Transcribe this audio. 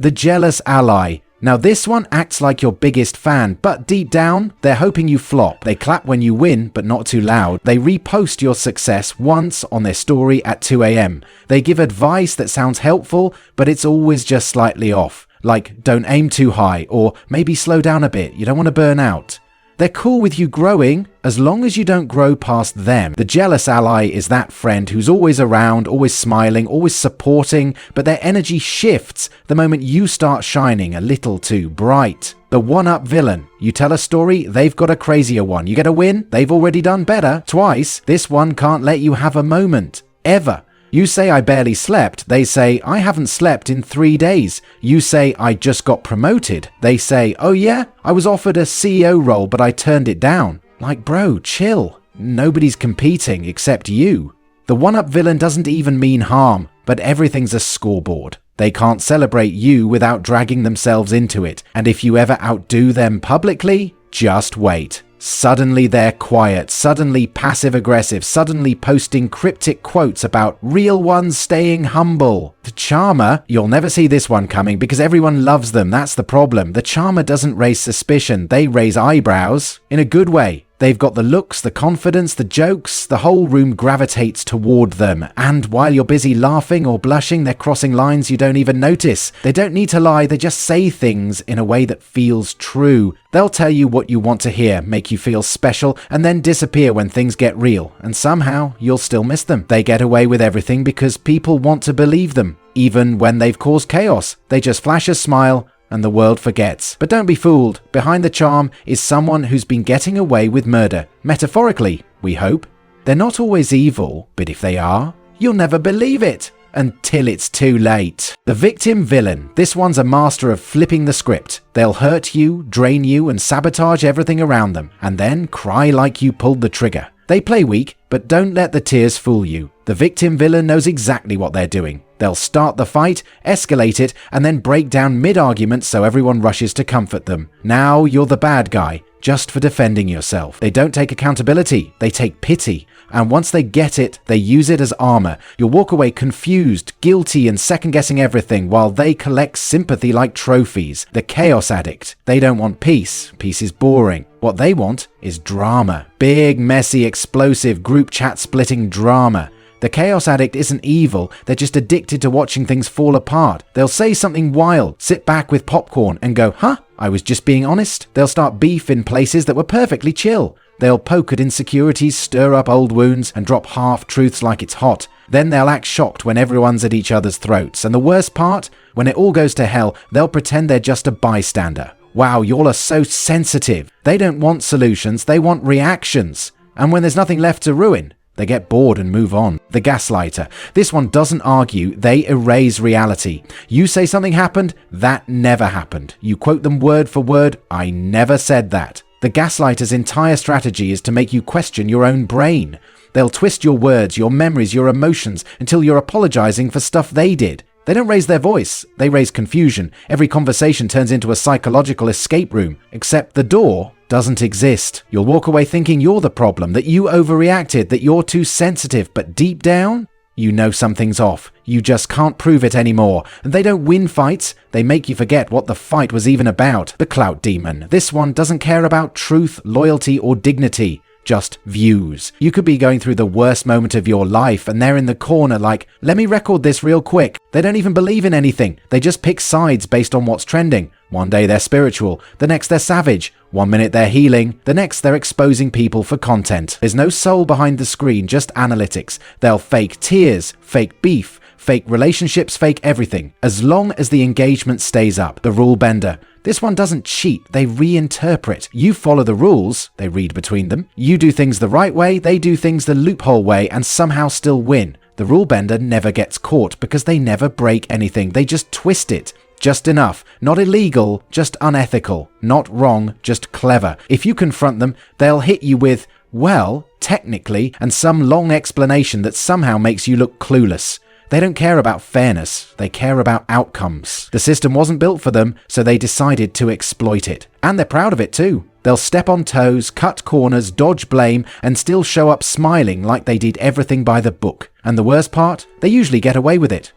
The jealous ally. Now this one acts like your biggest fan, but deep down, they're hoping you flop. They clap when you win, but not too loud. They repost your success once on their story at 2 a.m. They give advice that sounds helpful, but it's always just slightly off. Like, don't aim too high, or maybe slow down a bit, you don't want to burn out. They're cool with you growing, as long as you don't grow past them. The jealous ally is that friend who's always around, always smiling, always supporting, but their energy shifts the moment you start shining a little too bright. The one-up villain. You tell a story, they've got a crazier one. You get a win, they've already done better. Twice, this one can't let you have a moment. Ever. You say I barely slept, they say I haven't slept in 3 days. You say I just got promoted, they say oh yeah, I was offered a CEO role but I turned it down. Like bro, chill. Nobody's competing except you. The one-up villain doesn't even mean harm, but everything's a scoreboard. They can't celebrate you without dragging themselves into it, and if you ever outdo them publicly, just wait. Suddenly they're quiet, suddenly passive-aggressive, suddenly posting cryptic quotes about real ones staying humble. The charmer, you'll never see this one coming because everyone loves them, that's the problem. The charmer doesn't raise suspicion, they raise eyebrows. In a good way. They've got the looks, the confidence, the jokes, the whole room gravitates toward them. And while you're busy laughing or blushing, they're crossing lines you don't even notice. They don't need to lie, they just say things in a way that feels true. They'll tell you what you want to hear, make you feel special, and then disappear when things get real. And somehow, you'll still miss them. They get away with everything because people want to believe them. Even when they've caused chaos, they just flash a smile, and the world forgets. But don't be fooled. Behind the charm is someone who's been getting away with murder. Metaphorically, we hope. They're not always evil, but if they are, you'll never believe it. Until it's too late. The victim villain. This one's a master of flipping the script. They'll hurt you, drain you, and sabotage everything around them, and then cry like you pulled the trigger. They play weak, but don't let the tears fool you. The victim villain knows exactly what they're doing. They'll start the fight, escalate it, and then break down mid-argument so everyone rushes to comfort them. Now you're the bad guy, just for defending yourself. They don't take accountability, they take pity. And once they get it, they use it as armor. You'll walk away confused, guilty, and second-guessing everything while they collect sympathy like trophies. The chaos addict. They don't want peace. Peace is boring. What they want is drama. Big, messy, explosive, group chat-splitting drama. The chaos addict isn't evil, they're just addicted to watching things fall apart. They'll say something wild, sit back with popcorn and go, huh? I was just being honest. They'll start beef in places that were perfectly chill. They'll poke at insecurities, stir up old wounds, and drop half-truths like it's hot. Then they'll act shocked when everyone's at each other's throats. And the worst part? When it all goes to hell, they'll pretend they're just a bystander. Wow, y'all are so sensitive. They don't want solutions, they want reactions. And when there's nothing left to ruin, they get bored and move on. The gaslighter. This one doesn't argue, they erase reality. You say something happened, that never happened. You quote them word for word, I never said that. The gaslighter's entire strategy is to make you question your own brain. They'll twist your words, your memories, your emotions until you're apologizing for stuff they did. They don't raise their voice, they raise confusion. Every conversation turns into a psychological escape room, except the door doesn't exist. You'll walk away thinking you're the problem, that you overreacted, that you're too sensitive, but deep down, you know something's off. You just can't prove it anymore. And they don't win fights, they make you forget what the fight was even about. The clout demon. This one doesn't care about truth, loyalty, or dignity. Just views. You could be going through the worst moment of your life and they're in the corner like, let me record this real quick. They don't even believe in anything. They just pick sides based on what's trending. One day they're spiritual, the next they're savage. 1 minute they're healing, the next they're exposing people for content. There's no soul behind the screen, just analytics. They'll fake tears, fake beef, fake relationships, fake everything. As long as the engagement stays up. The rule bender. This one doesn't cheat, they reinterpret. You follow the rules, they read between them. You do things the right way, they do things the loophole way and somehow still win. The rule bender never gets caught because they never break anything, they just twist it. Just enough. Not illegal, just unethical. Not wrong, just clever. If you confront them, they'll hit you with, well, technically, and some long explanation that somehow makes you look clueless. They don't care about fairness, they care about outcomes. The system wasn't built for them, so they decided to exploit it. And they're proud of it too. They'll step on toes, cut corners, dodge blame, and still show up smiling like they did everything by the book. And the worst part? They usually get away with it.